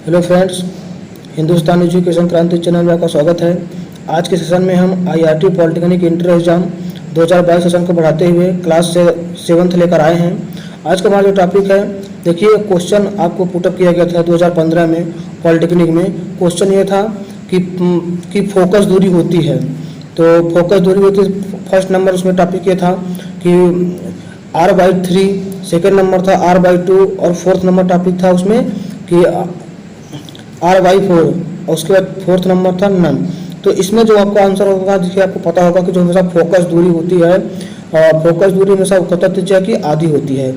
Hello friends, Hindustan education क्रांति channel में आपका स्वागत है। आज के सेशन में हम IRT polytechnic inter exam 2022 session को बढ़ाते हुए क्लास से 7th लेकर आए हैं। आज का हमारा जो टॉपिक है, देखिए क्वेश्चन आपको पुटअप किया गया था 2015 में पॉलिटेक्निक में। क्वेश्चन ये था कि फोकस दूरी होती है, तो फोकस दूरी होती है। फर्स्ट नंबर उसमें टॉपिक ये था कि r/3, सेकेंड नंबर था r/2 और फोर्थ नंबर टॉपिक था उसमें कि r/4 और उसके बाद फोर्थ नंबर था नन। तो इसमें जो आपका आंसर होगा, देखिए आपको पता होगा कि जो हमेशा फोकस दूरी होती है, फोकस दूरी हमेशा उत्तर त्रिज्या की आधी होती है।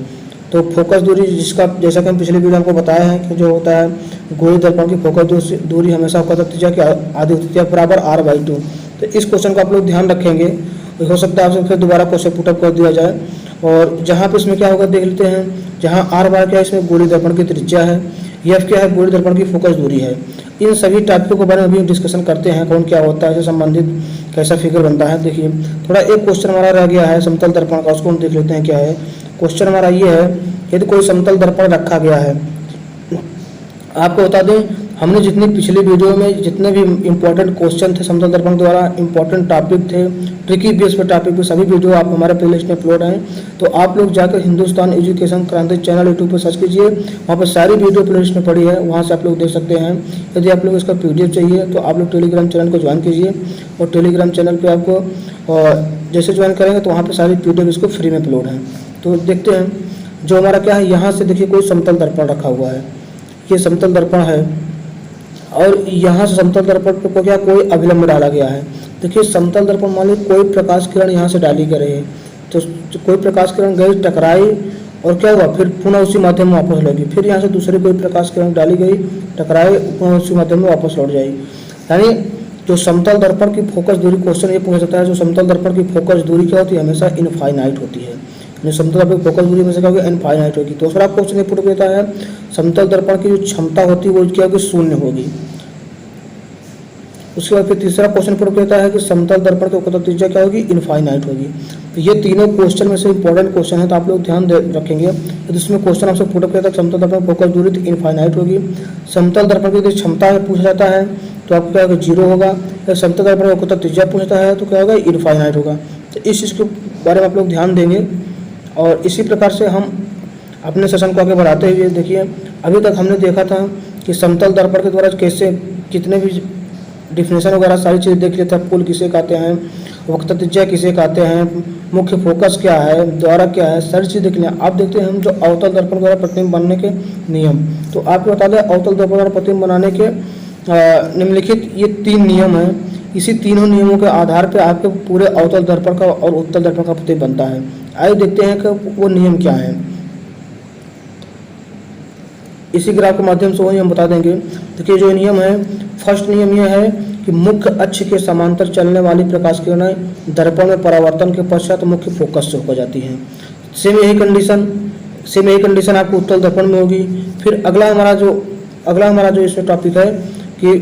तो फोकस दूरी जिसका, जैसा कि हम पिछले वीडियो में आपको बताया है कि जो होता है गोलीय दर्पण की फोकस दूरी हमेशा उत्तर त्रिज्या की आधी होती है बराबर r/2। तो इस क्वेश्चन का आप लोग ध्यान रखेंगे, हो सकता है आपसे फिर दोबारा क्वेश्चन पुटअप कर दिया जाए। और जहाँ पे इसमें क्या होगा देख लेते हैं। जहाँ r/, क्या है इसमें गोलीय दर्पण की त्रिज्या है, f क्या है गोलीय दर्पण की फोकस दूरी है। इन सभी टॉपिकों के बारे में अभी डिस्कशन करते हैं, कौन क्या होता है, इससे संबंधित कैसा फिगर बनता है। देखिए थोड़ा एक क्वेश्चन हमारा रह गया है समतल दर्पण का, उसको हम देख लेते हैं क्या है। क्वेश्चन हमारा ये है, यदि कोई समतल दर्पण रखा गया है। आपको बता दें, हमने जितनी पिछली वीडियो में जितने भी इंपॉर्टेंट क्वेश्चन थे समतल दर्पण द्वारा, इंपॉर्टेंट टॉपिक थे, ट्रिकी बेस पे टॉपिक पे, सभी वीडियो आप हमारे प्लेलिस्ट में अपलोड हैं। तो आप लोग जाकर हिंदुस्तान एजुकेशन क्रांति चैनल यूट्यूब पर सर्च कीजिए, वहाँ पर सारी वीडियो प्लेलिस्ट में पड़ी है, वहाँ से आप लोग देख सकते हैं। यदि आप लोग इसका PDF चाहिए तो आप लोग टेलीग्राम चैनल को ज्वाइन कीजिए, और टेलीग्राम चैनल पर आपको जैसे ज्वाइन करेंगे तो वहाँ पर सारी PDF इसको फ्री में अपलोड है। तो देखते हैं जो हमारा क्या है। यहाँ से देखिए कोई समतल दर्पण रखा हुआ है, ये समतल दर्पण है, और यहाँ से समतल दर्पण पर क्या कोई अभिलंब डाला गया है। देखिए समतल दर्पण मान लीजिए कोई प्रकाश किरण यहाँ से डाली गई है, तो कोई प्रकाश किरण गई, टकराई, और क्या हुआ, फिर पुनः उसी माध्यम में वापस लौटी। फिर यहाँ से दूसरी कोई प्रकाश किरण डाली गई, टकराई, पुनः उसी माध्यम में वापस लौट जाएगी। यानी जो समतल दर्पण की फोकस दूरी, क्वेश्चन ये पूछ सकता है, जो समतल दर्पण की फोकस दूरी क्या होती है, हमेशा इनफाइनाइट होती है। समतल दर्पण की फोकस दूरी में से क्या होगी, इनफाइनाइट होगी। दूसरा क्वेश्चन ये पुट देता है, समतल दर्पण की जो क्षमता होती है वो क्या होगी, शून्य होगी। उसके बाद फिर तीसरा क्वेश्चन पुट देता है कि समतल दर्पण की उत्तर त्रिज्या क्या होगी, इनफाइनाइट होगी। तो ये तीनों क्वेश्चन में से इंपॉर्टेंट क्वेश्चन है, तो आप लोग ध्यान रखेंगे। तो इसमें क्वेश्चन आपसे पुट देता है समतल दर्पण की फोकस दूरी तो इनफाइनाइट होगी। समतल दर्पण की यदि क्षमता पूछा जाता है तो आपको क्या होगा, 0 होगा। समतल दर्पण की उत्तर त्रिज्या पूछता है तो क्या होगा, इनफाइनाइट होगा। तो इस चीज़ के बारे में आप लोग ध्यान देंगे, और इसी प्रकार से हम अपने सेशन को आगे बढ़ाते हुए देखिए, अभी तक हमने देखा था कि समतल दर्पण के द्वारा कैसे कितने भी डिफिनेशन वगैरह सारी चीज़ें देख लेते हैं। पुल किसे कहते हैं, वक्र त्रिज्या किसे कहते हैं, मुख्य फोकस क्या है, द्वारा क्या है, सारी चीज़ देख लें। आप देखते हैं हम जो अवतल दर्पण द्वारा प्रतिबिंब बनने के नियम, तो आपको बता दें अवतल दर्पण द्वारा प्रतिबिंब बनाने के निम्नलिखित ये 3 नियम हैं। इसी तीनों नियमों के आधार पर आपके पूरे अवतल दर्पण का और उत्तल दर्पण का प्रतिबिंब बनता है। आइए देखते हैं कि वो नियम क्या है। इसी ग्राफ के माध्यम से वही हम बता देंगे। देखिए जो नियम है, फर्स्ट नियम यह है कि मुख्य अक्ष के समांतर चलने वाली प्रकाश किरणें दर्पण में परावर्तन के पश्चात मुख्य फोकस से होकर जाती हैं। सेम यही कंडीशन आपको उत्तल दर्पण में होगी। फिर अगला हमारा जो इसमें टॉपिक है कि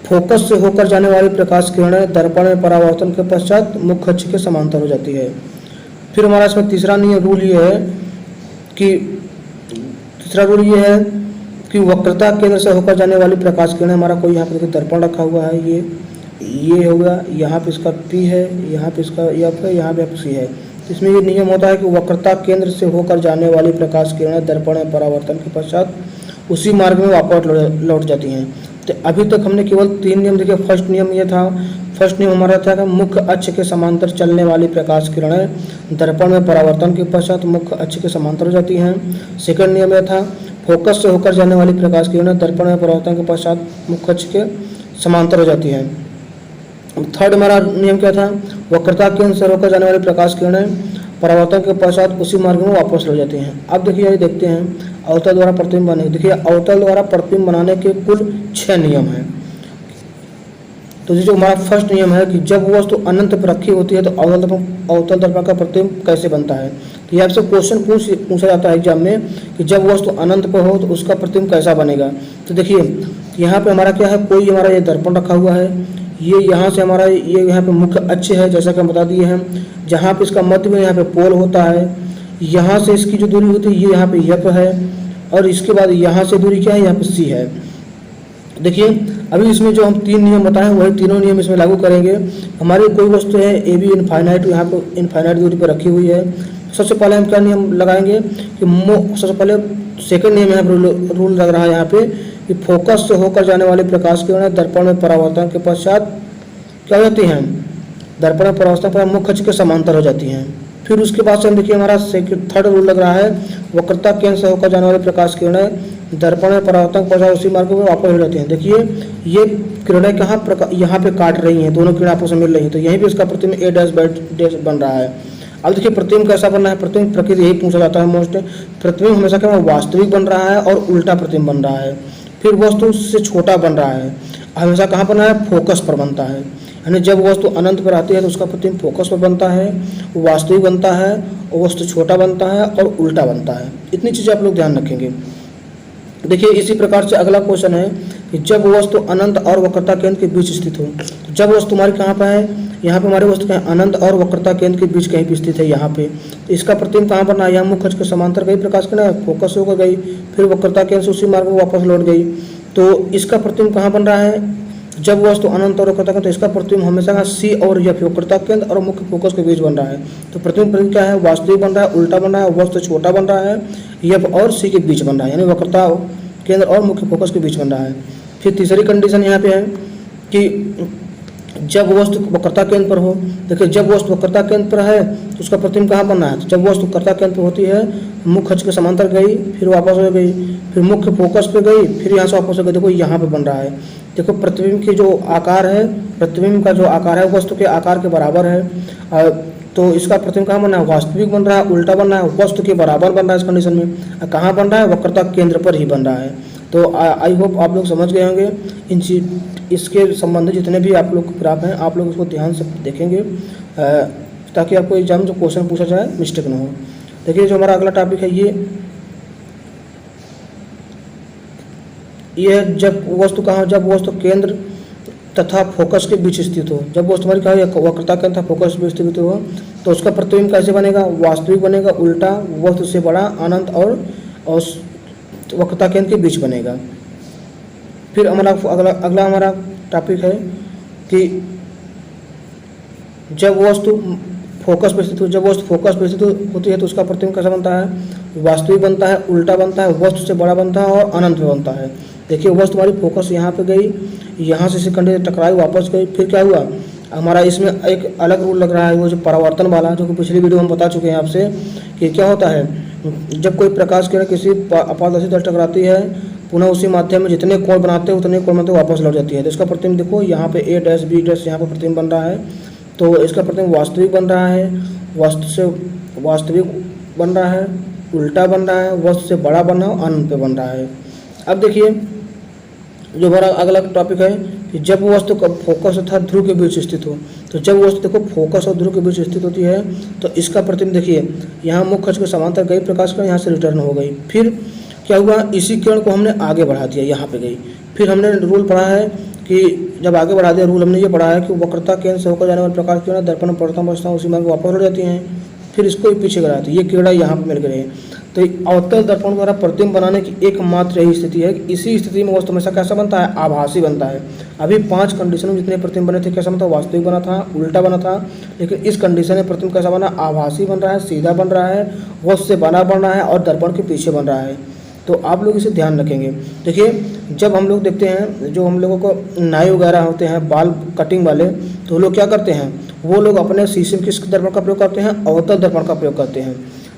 फोकस से होकर जाने वाली प्रकाश किरणें दर्पण में परावर्तन के पश्चात मुख्य अक्ष के समांतर हो जाती है। फिर हमारा इसमें तीसरा रूल ये है कि वक्रता केंद्र से होकर जाने वाली प्रकाश किरणें, हमारा कोई यहाँ पे दर्पण रखा हुआ है, ये होगा, यहाँ पे इसका P है, यहाँ पे इसका F है, यहाँ पे C है। तो इसमें ये नियम होता है कि वक्रता केंद्र से होकर जाने वाली प्रकाश किरणें दर्पण में परावर्तन के पश्चात उसी मार्ग में वापस लौट जाती हैं। तो अभी तक हमने केवल 3 नियम देखे। फर्स्ट नियम ये था, फर्स्ट नियम हमारा था कि मुख्य अक्ष के समांतर चलने वाली प्रकाश किरणें दर्पण में परावर्तन के पश्चात मुख्य अक्ष के समांतर हो जाती हैं। सेकंड नियम यह था, फोकस से होकर जाने वाली प्रकाश किरणें दर्पण में परावर्तन के पश्चात मुख्य अक्ष के समांतर हो जाती हैं। थर्ड हमारा नियम क्या था, वक्रता केंद्र से होकर जाने वाली प्रकाश किरणें परावर्तन के पश्चात उसी मार्ग में वापस लौट जाती हैं। अब देखिए ये देखते हैं अवतल द्वारा प्रतिबिंब बनाने। देखिए अवतल द्वारा प्रतिबिंब बनाने के कुल 6 नियम हैं। तो जो हमारा फर्स्ट नियम है कि जब वस्तु अनंत पर रखी होती है तो अवतल दर्पण का प्रतिबिंब कैसे बनता है। तो ये आपसे क्वेश्चन पूछा जाता है एग्जाम में कि जब वस्तु अनंत पर हो तो उसका प्रतिबिंब कैसा बनेगा। तो देखिए यहाँ पे हमारा क्या है, कोई हमारा ये दर्पण रखा हुआ है, ये यहाँ से हमारा ये यहाँ पे मुख्य अक्ष है, जैसा कि हम बता दिए हैं। जहाँ पे इसका मध्य में यहाँ पे पोल होता है, यहाँ से इसकी जो दूरी होती है ये यहाँ पे यप है, और इसके बाद यहाँ से दूरी क्या है, यहाँ पे सी है। देखिए अभी इसमें जो हम 3 नियम बताए हैं वही तीनों नियम इसमें लागू करेंगे। हमारी कोई वस्तु है ए बी इनफाइनाइट, यहाँ पे इनफाइनाइट दूरी पर रखी हुई है। सबसे पहले हम क्या नियम लगाएंगे कि सबसे पहले सेकंड नियम यहाँ पर रूल लग रहा है यहाँ पे कि फोकस से होकर जाने वाले प्रकाश किरणें दर्पण में परावर्तन के पश्चात क्या हो जाती हैं, दर्पण में परावर्तन पर मुख्य अक्ष के समांतर हो जाती हैं। फिर उसके बाद से हम देखिए हमारा थर्ड रूल लग रहा है, वक्रता केंद्र से होकर जाने वाले प्रकाश किरणें दर्पण में परावर्तन के पश्चात उसी मार्ग पर वापस हो जाती हैं। देखिए ये किरणें कहाँ यहाँ पे काट रही हैं, दोनों किरणें आपस में मिल रही हैं, तो यहीं पे इसका प्रतिबिंब ए डैश बाई डैश बन रहा है। अब देखिए प्रतिबिंब कैसा बनना है, प्रतिबिंब प्रकृति यही पूछा जाता है मोस्ट। प्रतिबिंब हमेशा क्या वास्तविक बन रहा है और उल्टा प्रतिबिंब बन रहा है। फिर वस्तु से छोटा बन रहा है, हमेशा कहाँ बना है, फोकस पर बनता है। यानी जब वस्तु अनंत पर आती है तो उसका प्रतिबिंब फोकस पर बनता है, वास्तविक बनता है, और वस्तु छोटा बनता है और उल्टा बनता है। इतनी चीज़ें आप लोग ध्यान रखेंगे। देखिए इसी प्रकार से अगला क्वेश्चन है कि जब वस्तु अनंत और वक्रता केंद्र के बीच स्थित हो, तो जब वस्तु हमारी कहाँ पर है, यहाँ पे हमारी वस्तु कहीं अनंत और वक्रता केंद्र के बीच कहीं भी स्थित है यहाँ पे, तो इसका प्रतिबिंब कहाँ बनना है, यहाँ मुख्य अक्ष के समांतर गई प्रकाश किरण, फोकस होकर गई, फिर वक्रता केंद्र से उसी मार्ग में वापस लौट गई। तो इसका प्रतिबिंब कहाँ बन रहा है, जब वस्तु अनंत और वक्रता केंद्र, तो इसका प्रतिबिंब हमेशा सी और एफ वक्रता केंद्र और मुख्य फोकस के बीच बन रहा है। तो प्रतिबिंब क्या है, वास्तविक बन रहा है, उल्टा बन रहा है, वस्तु छोटा बन रहा है, एफ और सी के बीच बन रहा है, यानी वक्रता केंद्र और मुख्य फोकस के बीच बन रहा है। फिर तीसरी कंडीशन यहाँ पे है कि जब वस्तु वक्रता केंद्र पर हो, देखिए जब वस्तु वक्रता केंद्र पर है तो उसका प्रतिबिंब कहाँ बनना है, तो जब वस्तु वक्रता केंद्र पर होती है, मुख्य अक्ष के समांतर गई, फिर वापस हो गई, फिर मुख्य फोकस पे गई, फिर यहाँ से वापस हो गई। देखो यहाँ पे बन रहा है, देखो प्रतिबिंब की जो आकार है, प्रतिबिंब का जो आकार है वस्तु के आकार के बराबर है, तो इसका प्रतिबिंब कहाँ बन रहा है, वास्तविक बन रहा है, उल्टा बन रहा है, वस्तु के बराबर बन रहा है। इस कंडीशन में कहाँ बन रहा है, वक्रता केंद्र पर ही बन रहा है। तो आई होप आप लोग समझ गए होंगे। इसके संबंधित जितने भी आप लोग ग्राफ हैं आप लोग उसको ध्यान से देखेंगे ताकि आपको एग्जाम जो क्वेश्चन पूछा जाए मिस्टेक ना हो। देखिए जो हमारा अगला टॉपिक है ये जब वस्तु कहाँ, जब वस्तु केंद्र तथा फोकस के बीच स्थित हो, जब वस्तु हमारी कहा वक्रता केंद्र तथा फोकस के बीच स्थित हो तो उसका प्रतिबिंब कैसे बनेगा, वास्तविक बनेगा, उल्टा, वस्तु से बड़ा, अनंत और वक्रता केंद्र के बीच बनेगा। फिर हमारा अगला हमारा टॉपिक है कि जब वस्तु फोकस पर स्थित हो, जब वस्तु फोकस पर स्थित होती है तो उसका प्रतिबिंब कैसा बनता है, वास्तविक बनता है, उल्टा बनता है, वस्तु से बड़ा बनता है और अनंत में बनता है। देखिए वस्तु हमारी फोकस यहाँ पे गई, यहाँ से सेकंड टकराई, वापस गई, फिर क्या हुआ हमारा इसमें एक अलग रूल लग रहा है, वो जो परावर्तन वाला, जो कि पिछली वीडियो हम बता चुके हैं आपसे कि क्या होता है जब कोई प्रकाश किरण किसी अपारदर्शी तल टकराती है, पुनः उसी माध्यम में जितने कोण बनाते हैं उतने कोण में वापस लौट जाती है। तो इसका प्रतिबिंब देखो यहाँ पे ए डैश बी डैश यहाँ पे प्रतिबिंब बन रहा है, तो इसका प्रतिबिंब वास्तविक बन रहा है, वस्तु से वास्तविक बन रहा है, उल्टा बन रहा है, वस्तु से बड़ा बन रहा है, अनंत पे बन रहा है। अब देखिए जो हमारा अगला टॉपिक है कि जब वस्तु का फोकस तथा ध्रुव के बीच स्थित हो, तो जब वस्तु देखो फोकस और ध्रुव के बीच स्थित होती है तो इसका प्रतिबिंब देखिए यहाँ मुख्य अक्ष के समांतर गई प्रकाश किरण, यहाँ से रिटर्न हो गई, फिर क्या हुआ इसी किरण को हमने आगे बढ़ा दिया, यहाँ पे गई। फिर हमने रूल पढ़ा है कि जब आगे बढ़ा दिया रूल हमने ये पढ़ा है कि वक्रता केंद्र से होकर जाने वाले प्रकाश किरण दर्पण में प्रथम अवस्था उसी मार्ग वापस लौट जाती हैं, फिर इसको ही पीछे कराती है, ये किरण यहाँ पर मिल गई। तो अवतल दर्पण द्वारा प्रतिबिंब बनाने की एकमात्र यही स्थिति है कि इसी स्थिति में वस्तु हमेशा कैसा बनता है, आभासी बनता है। अभी 5 कंडीशन में जितने प्रतिबिंब बने थे कैसा बनता है, वास्तविक बना था, उल्टा बना था, लेकिन इस कंडीशन में प्रतिबिंब कैसा बना, आभासी बन रहा है, सीधा बन रहा है, वस्तु से बना बन रहा है और दर्पण के पीछे बन रहा है। तो आप लोग इसे ध्यान रखेंगे। देखिए जब हम लोग देखते हैं जो हम लोगों को नाई वगैरह होते हैं बाल कटिंग वाले, तो लोग क्या करते हैं, वो लोग अपने शीशे में किस दर्पण का प्रयोग करते हैं, अवतल दर्पण का प्रयोग करते हैं।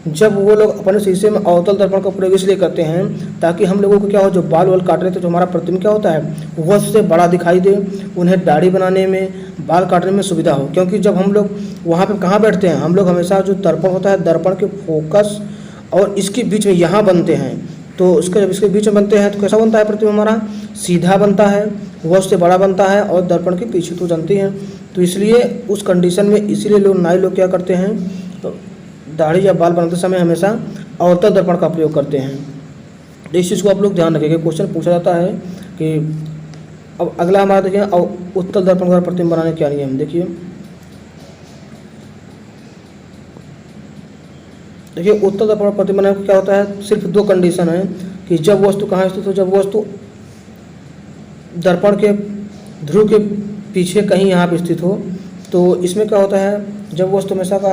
जब वो लोग अपने शीशे में अवतल दर्पण का प्रयोग इसलिए करते हैं ताकि हम लोगों को क्या हो, जो बाल वाल काट रहे थे तो हमारा प्रतिबिंब क्या होता है, वह उससे बड़ा दिखाई दे, उन्हें दाढ़ी बनाने में, बाल काटने में सुविधा हो। क्योंकि जब हम लोग वहाँ पे कहाँ बैठते हैं, हम लोग हमेशा जो दर्पण होता है दर्पण के फोकस और इसके बीच में यहाँ बनते हैं, तो जब इसके बीच में बनते हैं तो कैसा बनता है प्रतिबिंब हमारा, सीधा बनता है, वह उससे बड़ा बनता है और दर्पण के पीछे तो जानती हैं। तो इसलिए उस कंडीशन में इसीलिए लोग नाई लोग क्या करते हैं, तो दाढ़ी या बाल बनाते समय हमेशा अवतल दर्पण का प्रयोग करते हैं। तो इस चीज़ को आप लोग ध्यान रखेंगे, क्वेश्चन पूछा जाता है कि अब अगला हमारा देखिए उत्तल दर्पण द्वारा प्रतिबिंब बनाने क्या नियम। देखिए उत्तल दर्पण प्रतिबिंब बनाने क्या होता है, सिर्फ 2 कंडीशन है। कि जब वस्तु कहाँ स्थित हो, जब वस्तु दर्पण के ध्रुव के पीछे कहीं यहाँ पे स्थित हो। तो इसमें क्या होता है, जब वस्तु हमेशा का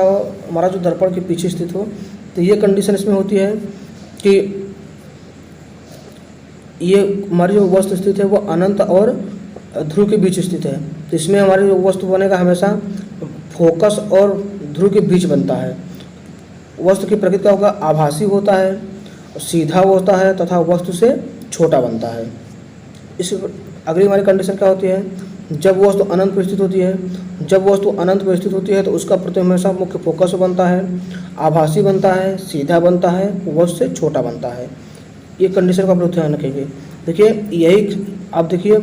हमारा जो दर्पण के पीछे स्थित हो, तो ये कंडीशन इसमें होती है कि ये हमारी जो वस्तु स्थित है वो अनंत और ध्रुव के बीच स्थित है। तो इसमें हमारी जो वस्तु बनेगा हमेशा फोकस और ध्रुव के बीच बनता है। वस्तु की प्रकृति क्या होगा, आभासी होता है, सीधा होता है तथा वस्तु से छोटा बनता है। इस अगली हमारी कंडीशन क्या होती है, जब वस्तु अनंत पर स्थित होती है, जब वस्तु अनंत पर स्थित होती है तो उसका प्रतिबिंब हमेशा मुख्य फोकस बनता है, आभासी बनता है, सीधा बनता है, वस्तु से छोटा बनता है। ये कंडीशन का आप लोग ध्यान रखेंगे। देखिए यही आप देखिए,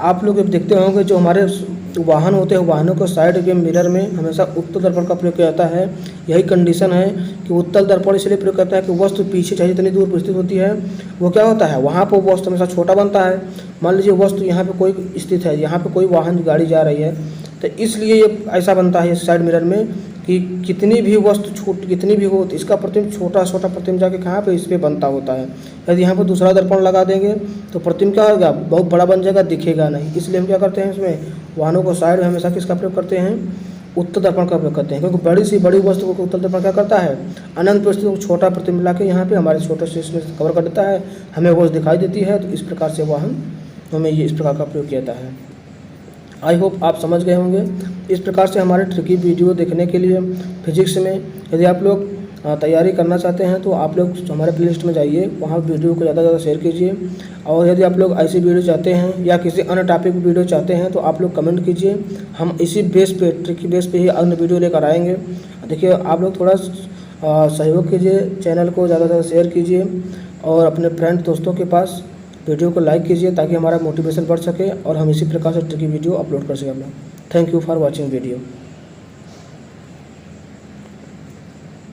आप लोग देखते होंगे जो हमारे वाहन होते हैं, वाहनों के साइड के मिरर में हमेशा उत्तल दर्पण का प्रयोग किया जाता है। यही कंडीशन है कि उत्तल दर्पण इसलिए प्रयोग करता है कि वस्तु पीछे चाहे जितनी दूर स्थित होती है वो क्या होता है, वहाँ पर वस्तु हमेशा छोटा बनता है। मान लीजिए वस्तु यहाँ पे कोई स्थित है, यहाँ पे कोई वाहन गाड़ी जा रही है, तो इसलिए ये ऐसा बनता है इस साइड मिरर में कि कितनी भी वस्तु छोटी कितनी भी हो तो इसका प्रतिबिंब छोटा प्रतिबिंब जाके कहाँ पे इस पे बनता होता है। यदि यहाँ पर दूसरा दर्पण लगा देंगे तो प्रतिबिंब क्या होगा, बहुत बड़ा बन जाएगा, दिखेगा नहीं। इसलिए हम क्या करते हैं, इसमें वाहनों को साइड में हमेशा किसका प्रयोग करते हैं, उत्तल दर्पण का प्रयोग करते हैं। क्योंकि बड़ी से बड़ी वस्तु को उत्तल दर्पण क्या करता है, अनंत परिस्थिति को छोटा प्रतिबिंब ला के यहाँ पे हमारे छोटे से इसमें कवर कर देता है, हमें वस्तु दिखाई देती है। तो इस प्रकार से वाहन हमें ये इस प्रकार का प्रयोग किया जाता है। आई होप आप समझ गए होंगे। इस प्रकार से हमारे ट्रिकी वीडियो देखने के लिए फिजिक्स में यदि आप लोग तैयारी करना चाहते हैं तो आप लोग हमारे प्लेलिस्ट में जाइए, वहाँ वीडियो को ज़्यादा से ज़्यादा शेयर कीजिए। और यदि आप लोग ऐसी वीडियो चाहते हैं या किसी अन्य टॉपिक पर वीडियो चाहते हैं तो आप लोग कमेंट कीजिए, हम इसी बेस पे ट्रिकी बेस पे ही अन्य वीडियो लेकर आएंगे। देखिए आप लोग थोड़ा सहयोग कीजिए, चैनल को ज़्यादा से ज़्यादा शेयर कीजिए और अपने फ्रेंड दोस्तों के पास वीडियो को लाइक कीजिए ताकि हमारा मोटिवेशन बढ़ सके और हम इसी प्रकार से ट्रिकी वीडियो अपलोड कर सकें। Thank you for watching video.